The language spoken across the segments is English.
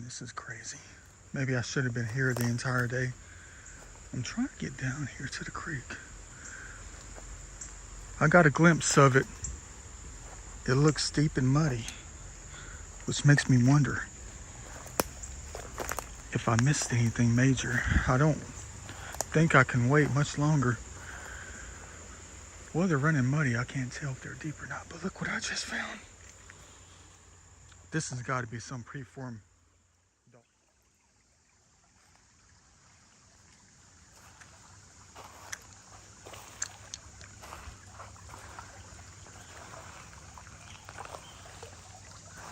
This is crazy. Maybe I should have been here the entire day. I'm trying to get down here to the creek. I got a glimpse of it. It looks steep and muddy, which makes me wonder if I missed anything major. I don't think I can wait much longer. Well, they're running muddy. I can't tell if they're deep or not, but look what I just found. This has got to be some preform.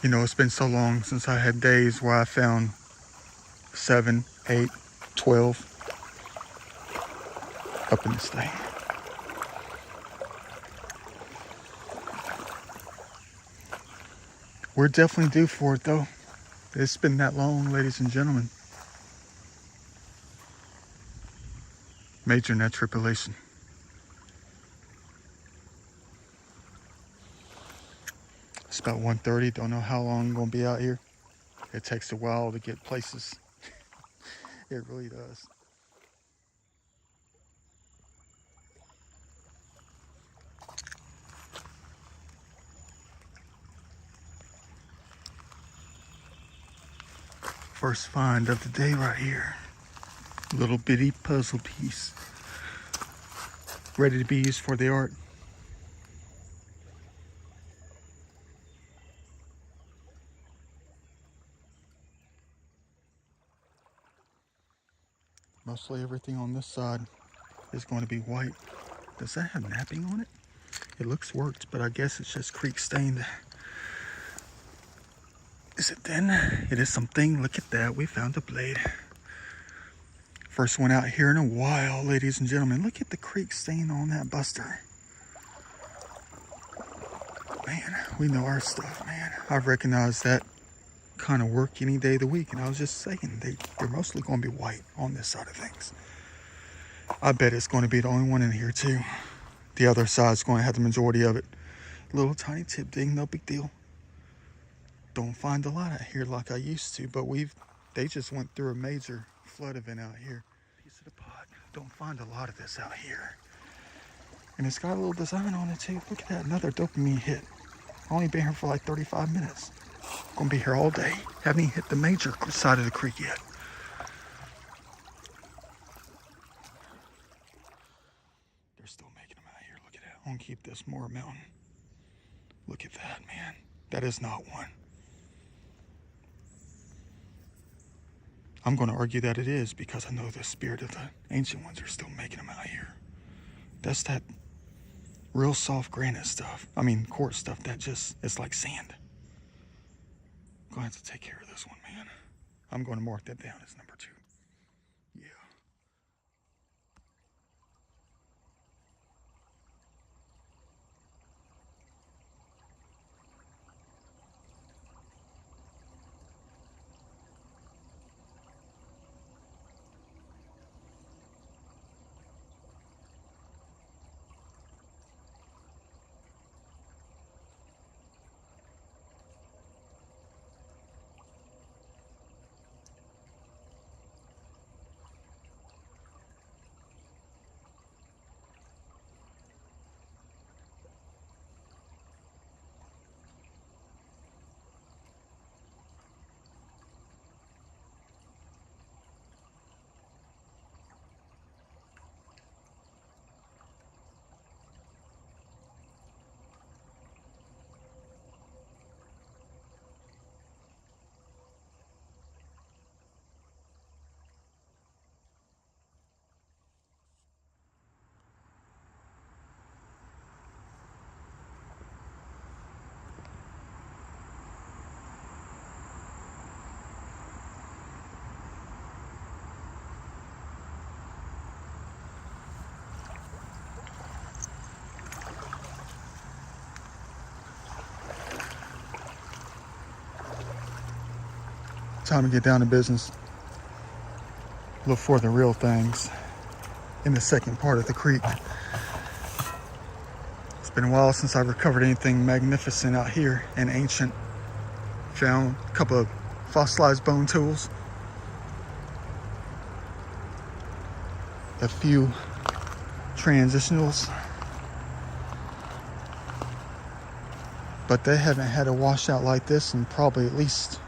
You know, it's been so long since I had days where I found 7, 8, 12 up in this thing. We're definitely due for it though. It's been that long, ladies and gentlemen. Major net tribulation. It's about 1:30. Don't know how long I'm gonna be out here. It takes a while to get places. It really does. First find of the day right here. Little bitty puzzle piece. Ready to be used for the art. Mostly everything on this side is going to be white. Does that have napping on it? It looks worked, but I guess it's just creek stained. Is it thin? It is something. Look at that. We found a blade. First one out here in a while, ladies and gentlemen. Look at the creek stain on that buster. Man, we know our stuff, man. I've recognized that kind of work any day of the week, and I was just saying they're mostly going to be white on this side of things. I bet it's going to be the only one in here too. The other side's going to have the majority of it. Little tiny tip ding, no big deal. Don't find a lot out here like I used to, but they just went through a major flood event out here. Piece of the pot. Don't find a lot of this out here. And it's got a little design on it too. Look at that, another dopamine hit. Only been here for like 35 minutes. Gonna be here all day. Haven't even hit the major side of the creek yet. They're still making them out here. Look at that. I'm gonna keep this more mountain. Look at that, man. That is not one. I'm gonna argue that it is because I know the spirit of the ancient ones are still making them out here. That's that real soft granite stuff. I mean, quartz stuff that just, it's like sand. I'm gonna have to take care of this one, man. I'm gonna mark that down as number 2. Yeah. Time to get down to business. Look for the real things in the second part of the creek. It's been a while since I've recovered anything magnificent out here and ancient. Found a couple of fossilized bone tools. A few transitionals. But they haven't had a washout like this in probably at least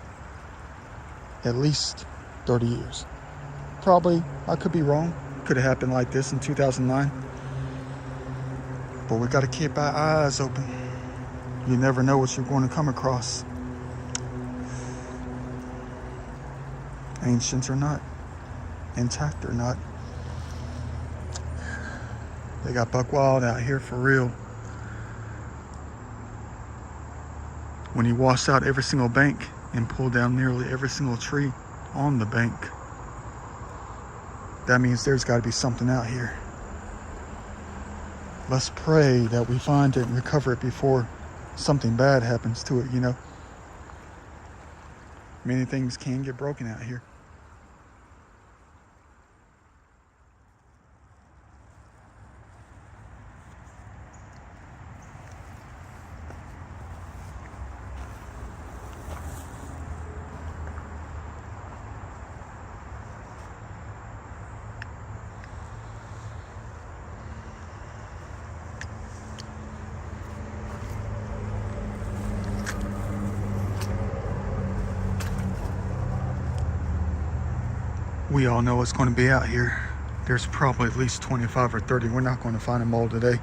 30 years. Probably, I could be wrong. Could have happened like this in 2009. But we got to keep our eyes open. You never know what you're going to come across. Ancient or not, intact or not. They got buck wild out here for real. When you wash out every single bank and pull down nearly every single tree on the bank, that means there's got to be something out here. Let's pray that we find it and recover it before something bad happens to it, you know. Many things can get broken out here. We all know it's going to be out here. There's probably at least 25 or 30. We're not going to find them all today.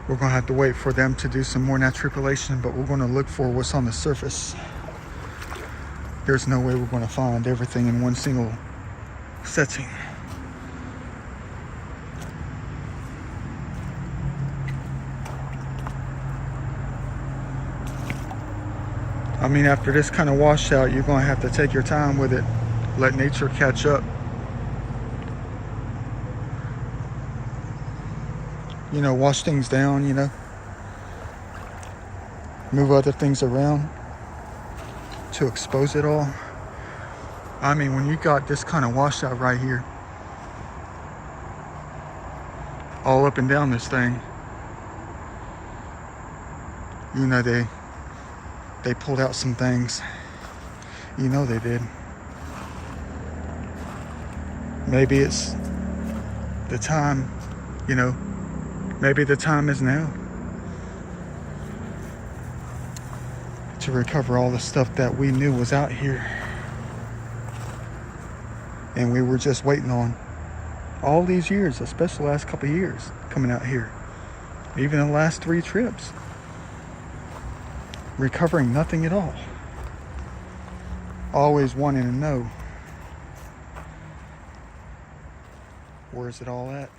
We're going to have to wait for them to do some more naturalization, but we're going to look for what's on the surface. There's no way we're going to find everything in one single setting. I mean, after this kind of washout, you're going to have to take your time with it. Let nature catch up. You know, wash things down, you know. Move other things around to expose it all. I mean, when you got this kind of washout right here, all up and down this thing, you know, they pulled out some things. You know they did. Maybe it's the time, you know, maybe the time is now to recover all the stuff that we knew was out here and we were just waiting on all these years, especially the last couple of years coming out here, even the last 3 trips, recovering nothing at all, always wanting to know, where's it all at?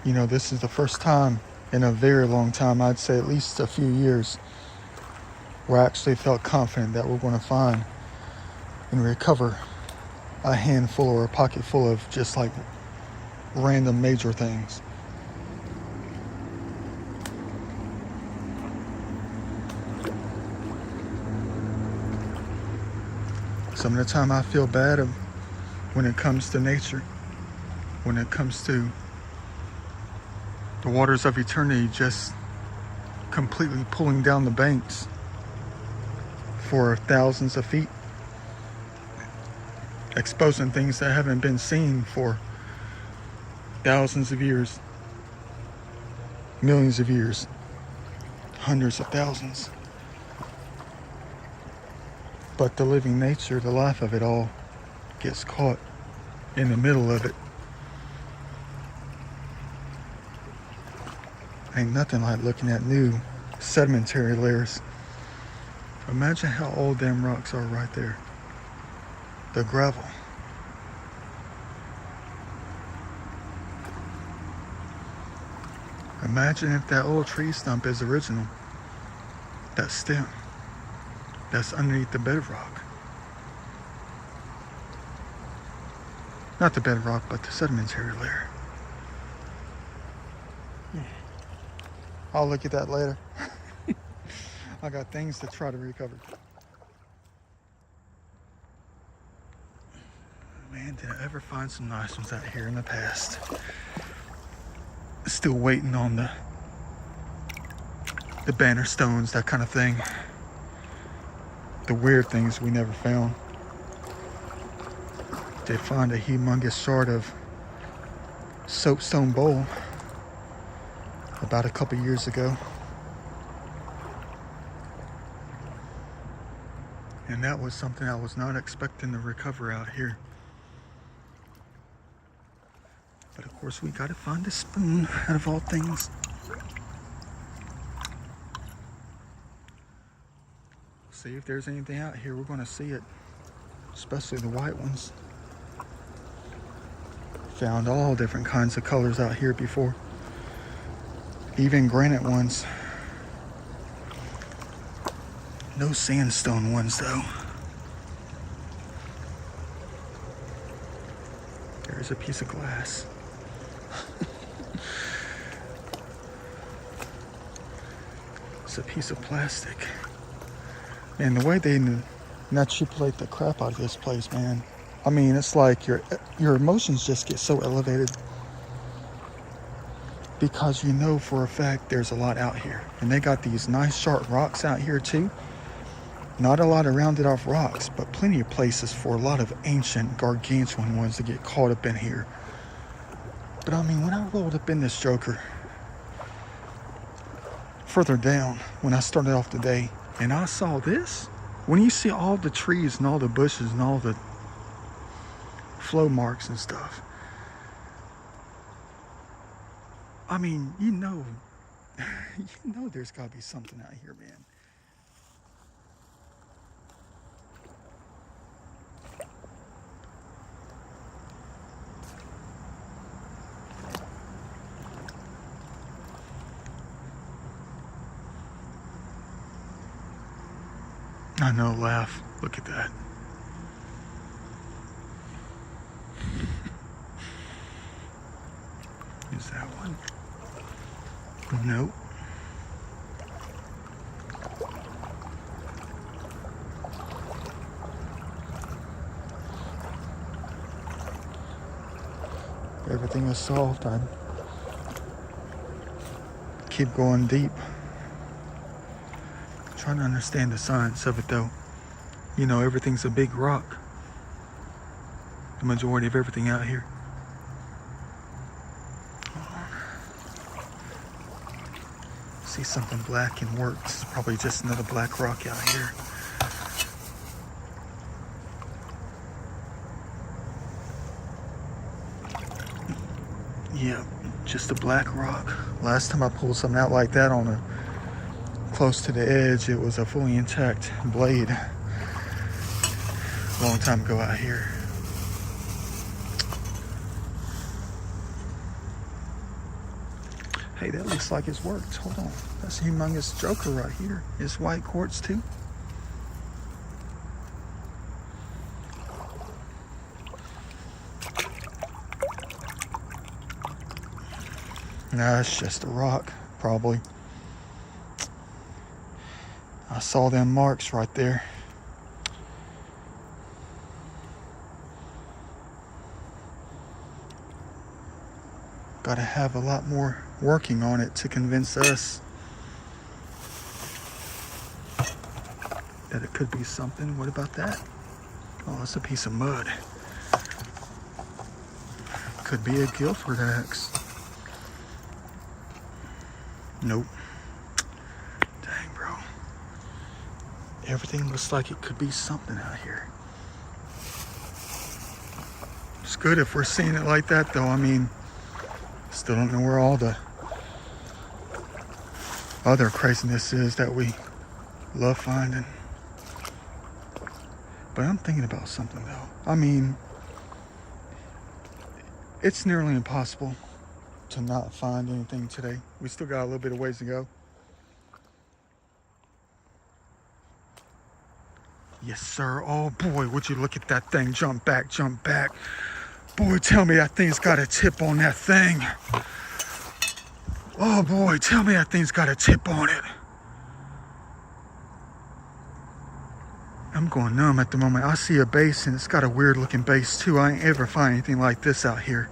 You know, this is the first time in a very long time, I'd say at least a few years, where I actually felt confident that we're going to find and recover a handful or a pocket full of just like random major things. Some of the time I feel bad when it comes to nature, when it comes to the waters of eternity just completely pulling down the banks for thousands of feet, exposing things that haven't been seen for thousands of years, millions of years, hundreds of thousands. But the living nature, the life of it all, gets caught in the middle of it. Ain't nothing like looking at new sedimentary layers. Imagine how old them rocks are right there. The gravel. Imagine if that old tree stump is original. That stem that's underneath the bedrock. Not the bedrock, but the sedimentary layer. I'll look at that later. I got things to try to recover. Man, did I ever find some nice ones out here in the past. Still waiting on the banner stones, that kind of thing. The weird things we never found. Did find a humongous shard of soapstone bowl about a couple years ago. And that was something I was not expecting to recover out here. But of course we gotta find a spoon out of all things. See if there's anything out here. We're gonna see it, especially the white ones. Found all different kinds of colors out here before. Even granite ones. No sandstone ones though. There's a piece of glass. It's a piece of plastic. And the way they naturally the crap out of this place, man. I mean, it's like your emotions just get so elevated because you know for a fact there's a lot out here. And they got these nice sharp rocks out here too. Not a lot of rounded off rocks, but plenty of places for a lot of ancient gargantuan ones to get caught up in here. But I mean, when I rolled up in this joker further down, when I started off the day, and I saw this, when you see all the trees and all the bushes and all the flow marks and stuff, I mean, you know there's got to be something out here, man. I know, laugh. Look at that. Is that one? Nope. If everything was solved, I'd keep going deep. Trying to understand the science of it though. You know, everything's a big rock. The majority of everything out here. See something black and works. Probably just another black rock out here. Yeah, just a black rock. Last time I pulled something out like that on a close to the edge, it was a fully intact blade. A long time ago out here. Hey, that looks like it's worked. Hold on. That's a humongous joker right here. It's white quartz too. Nah, it's just a rock, probably. I saw them marks right there. Gotta have a lot more working on it to convince us that it could be something. What about that? Oh, it's a piece of mud. Could be a Guilford axe. Nope. Dang, bro. Everything looks like it could be something out here. It's good if we're seeing it like that, though. I mean, still don't know where all the other craziness is that we love finding. But I'm thinking about something, though. I mean, it's nearly impossible to not find anything today. We still got a little bit of ways to go. Yes, sir. Oh, boy, would you look at that thing. Jump back, jump back. Boy, tell me that thing's got a tip on that thing. Oh, boy, tell me that thing's got a tip on it. I'm going numb at the moment. I see a base and it's got a weird looking base too. I ain't ever find anything like this out here.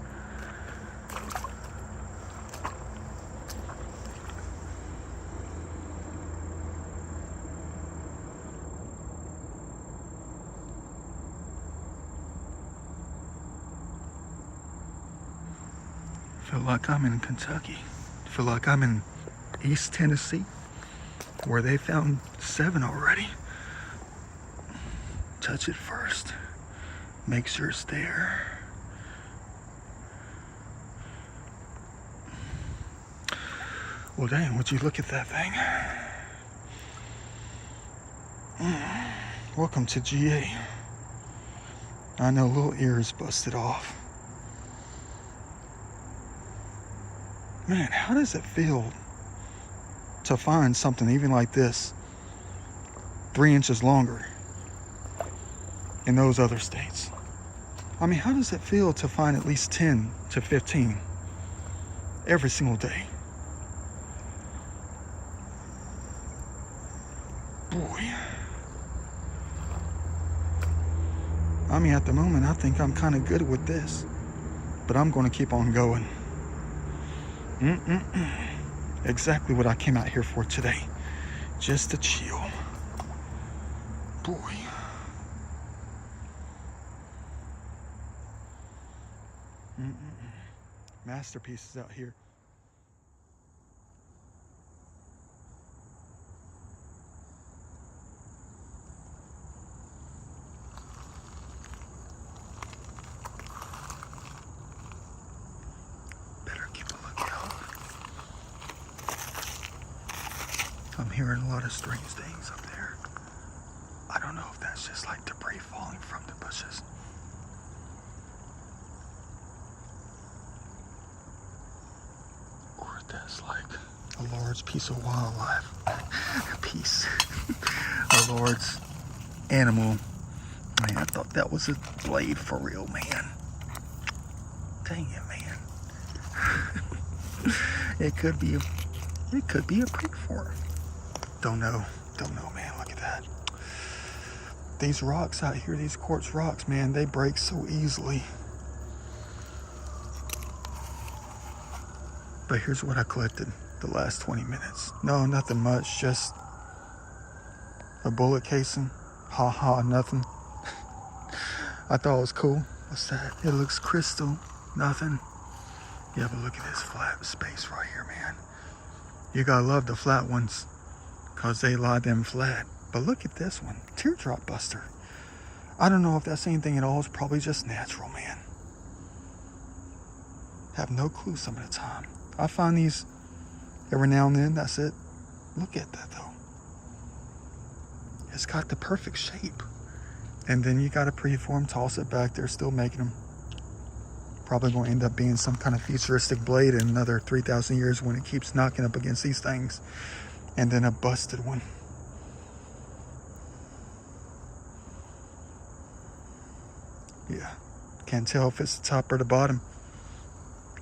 Feel like I'm in Kentucky. Feel like I'm in East Tennessee, where they found 7 already. Touch it first. Make sure it's there. Well, dang, would you look at that thing? Welcome to GA. I know, little ears busted off. Man, how does it feel to find something even like this 3 inches longer in those other states? I mean, how does it feel to find at least 10 to 15 every single day? Boy. I mean, at the moment, I think I'm kind of good with this, but I'm going to keep on going. Exactly what I came out here for today. Just to chill. Boy. Masterpieces out here. Better keep a lookout. I'm hearing a lot of strange things up there. I don't know if that's just like debris falling from the bushes. Or if that's like a large piece of wildlife. A large animal. Man, I thought that was a blade for real, man. Dang it, man. It could be a preform. Don't know, man. Look at that. These rocks out here, these quartz rocks, man, they break so easily. But here's what I collected the last 20 minutes. No, nothing much, just a bullet casing. Nothing. I thought it was cool. What's that? It looks crystal. Nothing. Yeah, but look at this flat space right here, man. You gotta love the flat ones, cause they lie them flat. But look at this one, teardrop buster. I don't know if that's anything at all. It's probably just natural, man. Have no clue some of the time. I find these every now and then. That's it. Look at that though. It's got the perfect shape. And then you got a preform, toss it back. They're still making them. Probably going to end up being some kind of futuristic blade in another 3,000 years when it keeps knocking up against these things. And then a busted one. Yeah, can't tell if it's the top or the bottom.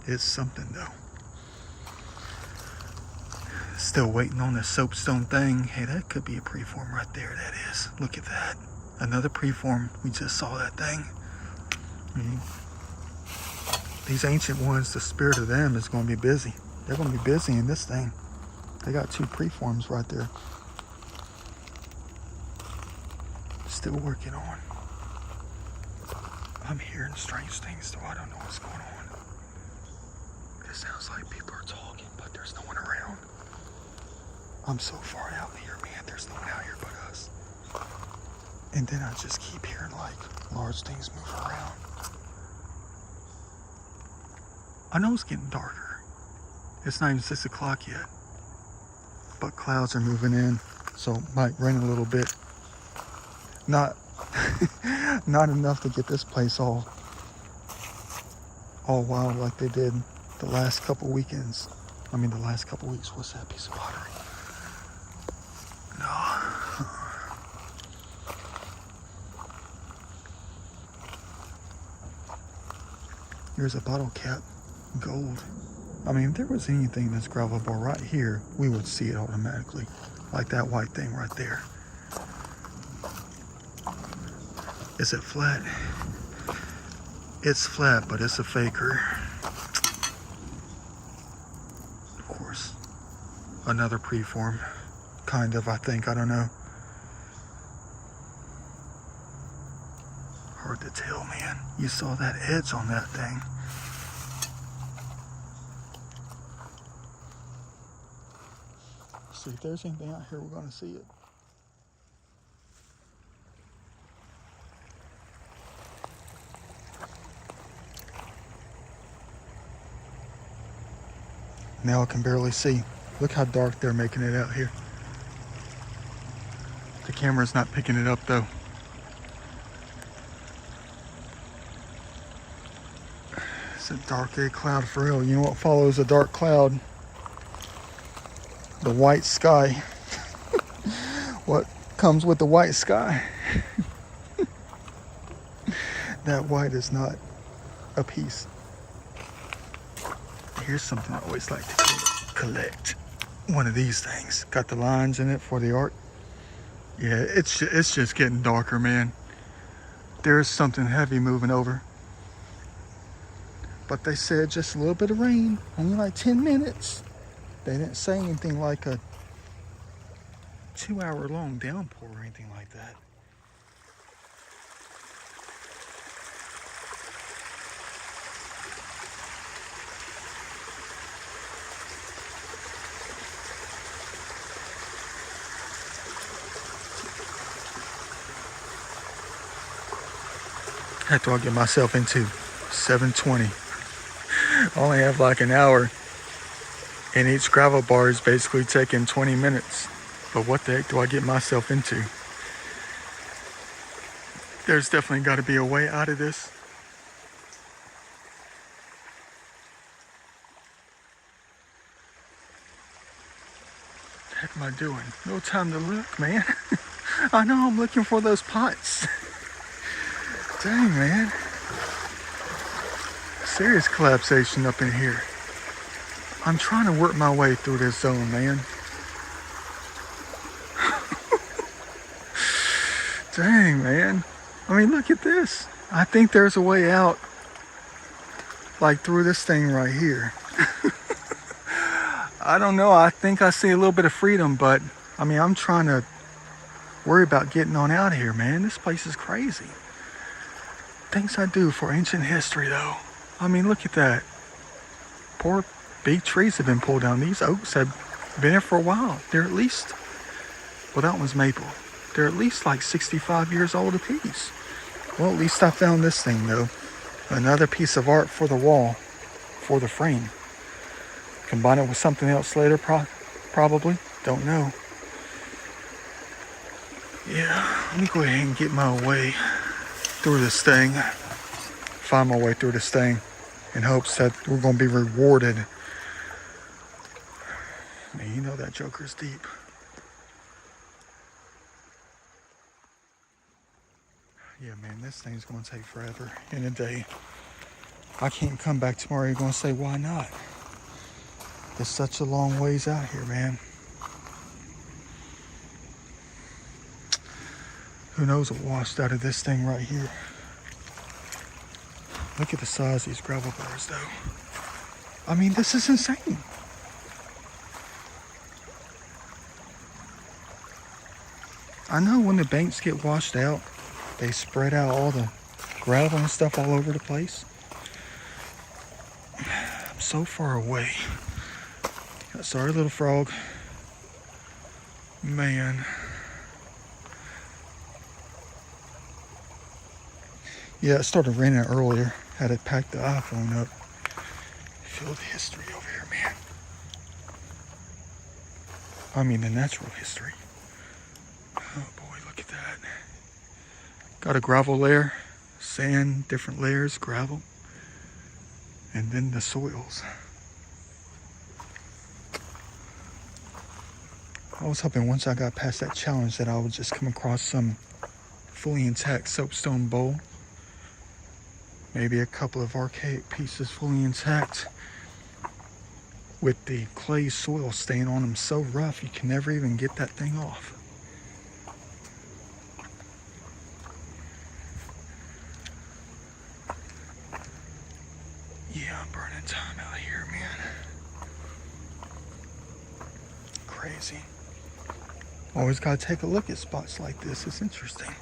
It's something though. Still waiting on the soapstone thing. Hey, that could be a preform right there. That is. Look at that. Another preform. We just saw that thing. These ancient ones, the spirit of them is going to be busy. They're going to be busy in this thing. They got 2 preforms right there. Still working on. I'm hearing strange things though. I don't know what's going on. It sounds like people are talking, but there's no one around. I'm so far out here, man. There's no one out here but us. And then I just keep hearing like large things move around. I know it's getting darker. It's not even 6 o'clock yet. But clouds are moving in, so it might rain a little bit. Not enough to get this place all wild like they did the last couple weekends. I mean, the last couple weeks. What's that piece of pottery? No. Here's a bottle cap. Gold. I mean, if there was anything that's grabbable right here, we would see it automatically. Like that white thing right there. Is it flat? It's flat, but it's a faker. Of course. Another preform. Kind of, I think. I don't know. Hard to tell, man. You saw that edge on that thing. See if there's anything out here, we're going to see it. Now I can barely see. Look how dark they're making it out here. The camera's not picking it up though. It's a dark A cloud for real. You know what follows a dark cloud? The white sky. What comes with the white sky? That white is not a piece. Here's something I always like to collect. One of these things. Got the lines in it for the art. Yeah, it's just getting darker, man. There's something heavy moving over. But they said just a little bit of rain, only like 10 minutes. They didn't say anything like a 2-hour long downpour or anything like that. Heck do I get myself into? 7:20. I only have like an hour. And each gravel bar is basically taking 20 minutes. But what the heck do I get myself into? There's definitely got to be a way out of this. What the heck am I doing? No time to look, man. I know I'm looking for those pots. Dang, man. Serious collapsation up in here. I'm trying to work my way through this zone, man. Dang, man. I mean, look at this. I think there's a way out, like through this thing right here. I don't know. I think I see a little bit of freedom, but I mean, I'm trying to worry about getting on out of here, man. This place is crazy. Things I do for ancient history, though. I mean, look at that. Poor big trees have been pulled down. These oaks have been here for a while. They're at least, well, that one's maple. They're at least like 65 years old apiece. Well, at least I found this thing, though. Another piece of art for the wall, for the frame. Combine it with something else later, probably. Don't know. Yeah, let me go ahead and get my way through this thing. Find my way through this thing in hopes that we're going to be rewarded. I mean, you know that joker's deep. Yeah, man, this thing's going to take forever in a day. I can't come back tomorrow. You're going to say, why not? It's such a long ways out here, man. Who knows what washed out of this thing right here. Look at the size of these gravel bars, though. I mean, this is insane. I know when the banks get washed out, they spread out all the gravel and stuff all over the place. I'm so far away. Sorry, little frog. Man. Yeah, it started raining earlier. Had to pack the iPhone up. Feel the history over here, man. I mean the natural history. Oh boy, look at that. Got a gravel layer, sand, different layers, gravel, and then the soils. I was hoping once I got past that challenge that I would just come across some fully intact soapstone bowl. Maybe a couple of archaic pieces fully intact with the clay soil stain on them so rough you can never even get that thing off. Yeah, I'm burning time out here, man. Crazy. Always gotta take a look at spots like this. It's interesting.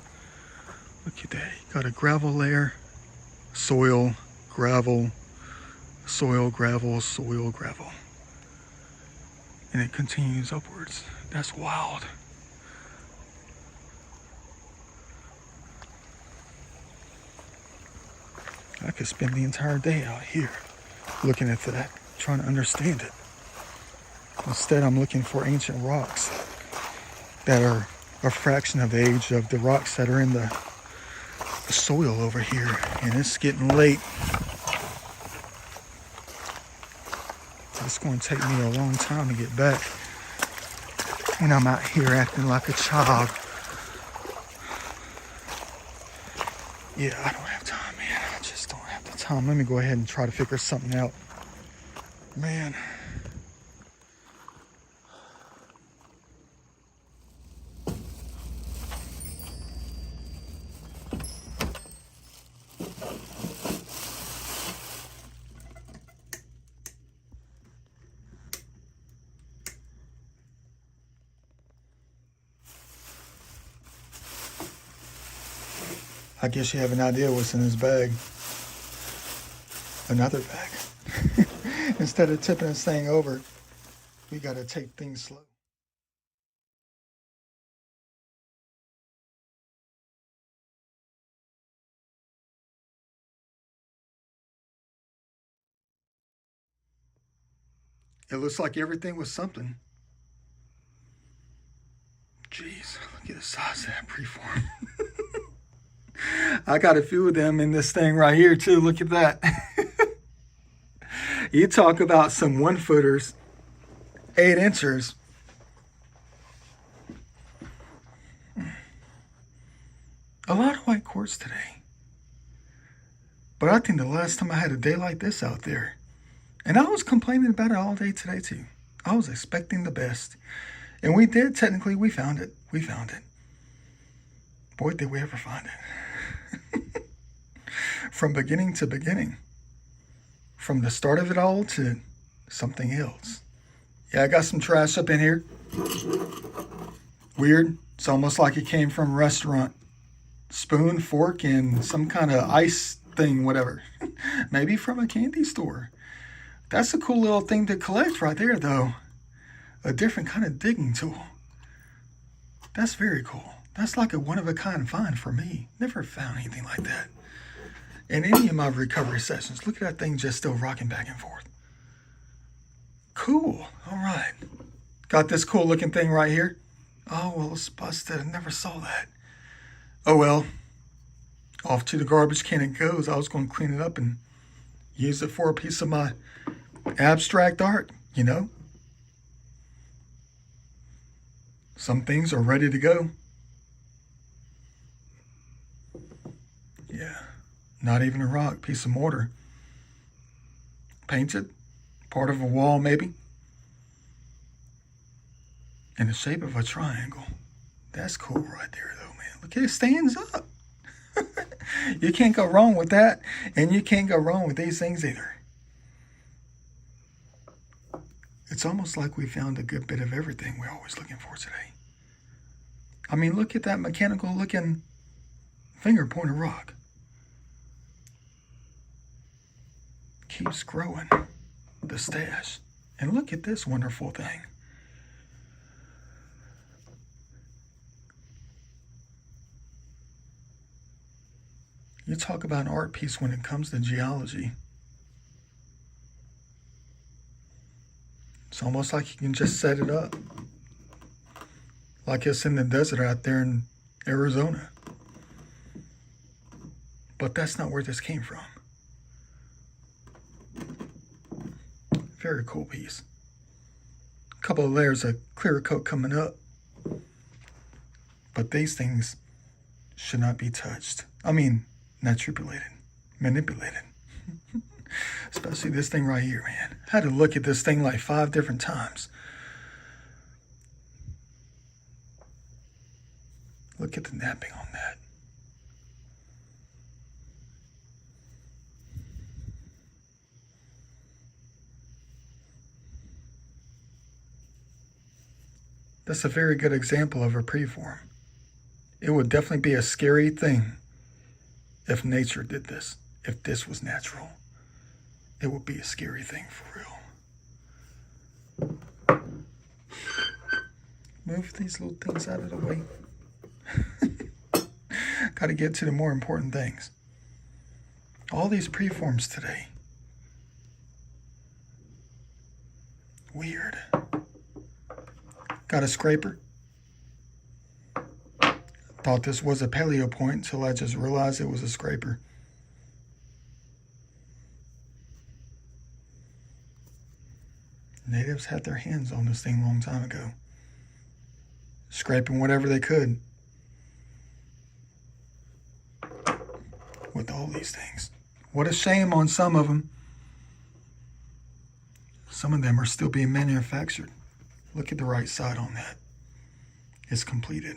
Look at that. You got a gravel layer, soil, gravel, soil, gravel, soil, gravel. And it continues upwards. That's wild. I could spend the entire day out here looking at that, trying to understand it. Instead, I'm looking for ancient rocks that are a fraction of the age of the rocks that are in the soil over here. And it's getting late. It's going to take me a long time to get back. And I'm out here acting like a child. Yeah, I don't have time, man. I just don't have the time. Let me go ahead and try to figure something out. Man. I guess you have an idea what's in this bag. Another bag. Instead of tipping this thing over, we gotta take things slow. It looks like everything was something. Jeez, look at the size of that preform. I got a few of them in this thing right here too. Look at that. You talk about some 1-footers, 8-inchers. A lot of white quartz today. But I think the last time I had a day like this out there, and I was complaining about it all day today too. I was expecting the best. And we did, technically, we found it. We found it. Boy, did we ever find it. From beginning to beginning. From the start of it all to something else. Yeah, I got some trash up in here. Weird. It's almost like it came from a restaurant. Spoon, fork, and some kind of ice thing, whatever. Maybe from a candy store. That's a cool little thing to collect right there, though. A different kind of digging tool. That's very cool. That's like a one-of-a-kind find for me. Never found anything like that in any of my recovery sessions. Look at that thing just still rocking back and forth. Cool. All right. Got this cool looking thing right here. Oh, well, it's busted. I never saw that. Oh, well. Off to the garbage can it goes. I was going to clean it up and use it for a piece of my abstract art, you know? Some things are ready to go. Yeah. Not even a rock, piece of mortar. Painted. Part of a wall, maybe. In the shape of a triangle. That's cool right there, though, man. Look at it, stands up. You can't go wrong with that. And you can't go wrong with these things either. It's almost like we found a good bit of everything we're always looking for today. I mean, look at that mechanical looking finger pointer rock. Keeps growing. The stash. And look at this wonderful thing. You talk about an art piece when it comes to geology. It's almost like you can just set it up. Like it's in the desert out there in Arizona. But that's not where this came from. Very cool piece. A couple of layers of clear coat coming up. But these things should not be touched. I mean, not manipulated. Especially this thing right here, man. I had to look at this thing like 5 different times. Look at the napping on that. That's a very good example of a preform. It would definitely be a scary thing if nature did this. If this was natural, it would be a scary thing for real. Move these little things out of the way. Got to get to the more important things. All these preforms today. Weird. Got a scraper. Thought this was a paleo point until I just realized it was a scraper. Natives had their hands on this thing a long time ago. Scraping whatever they could. With all these things. What a shame on some of them. Some of them are still being manufactured. Look at the right side on that. It's completed.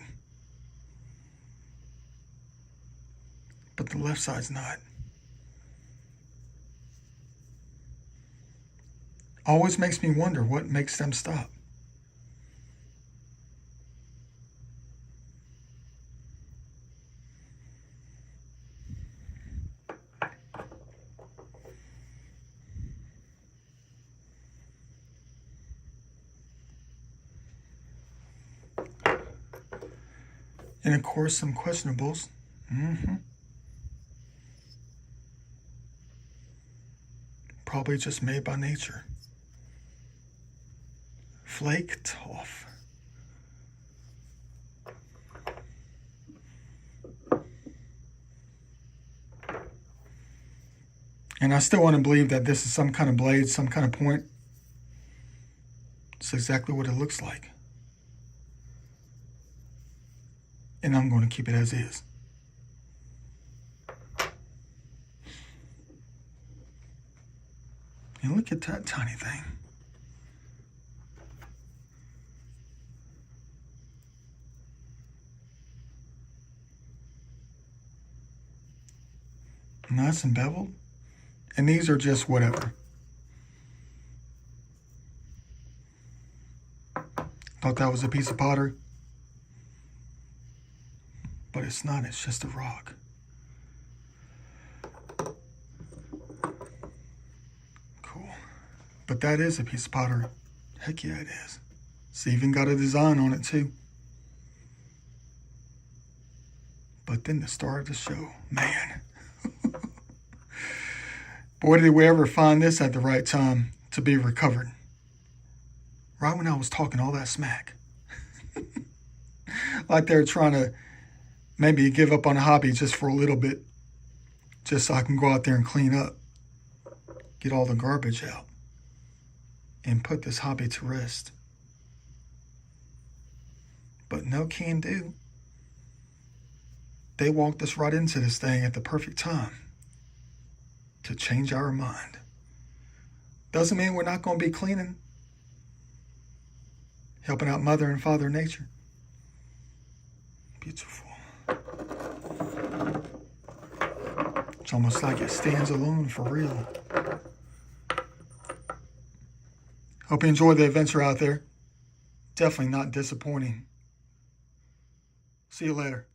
But the left side's not. Always makes me wonder what makes them stop. And of course, some questionables. Probably just made by nature. Flaked off. And I still want to believe that this is some kind of blade, some kind of point. It's exactly what it looks like. And I'm going to keep it as is. And look at that tiny thing. Nice and beveled. And these are just whatever. Thought that was a piece of pottery. But it's not, it's just a rock. Cool. But that is a piece of pottery. Heck yeah, it is. It's even got a design on it too. But then the star of the show, man. Boy, did we ever find this at the right time to be recovered. Right when I was talking all that smack. Like they're trying to maybe give up on a hobby just for a little bit. Just so I can go out there and clean up. Get all the garbage out. And put this hobby to rest. But no can do. They walked us right into this thing at the perfect time. To change our mind. Doesn't mean we're not going to be cleaning. Helping out Mother and Father Nature. Beautiful. It's almost like it stands alone for real. Hope you enjoyed the adventure out there. Definitely not disappointing. See you later.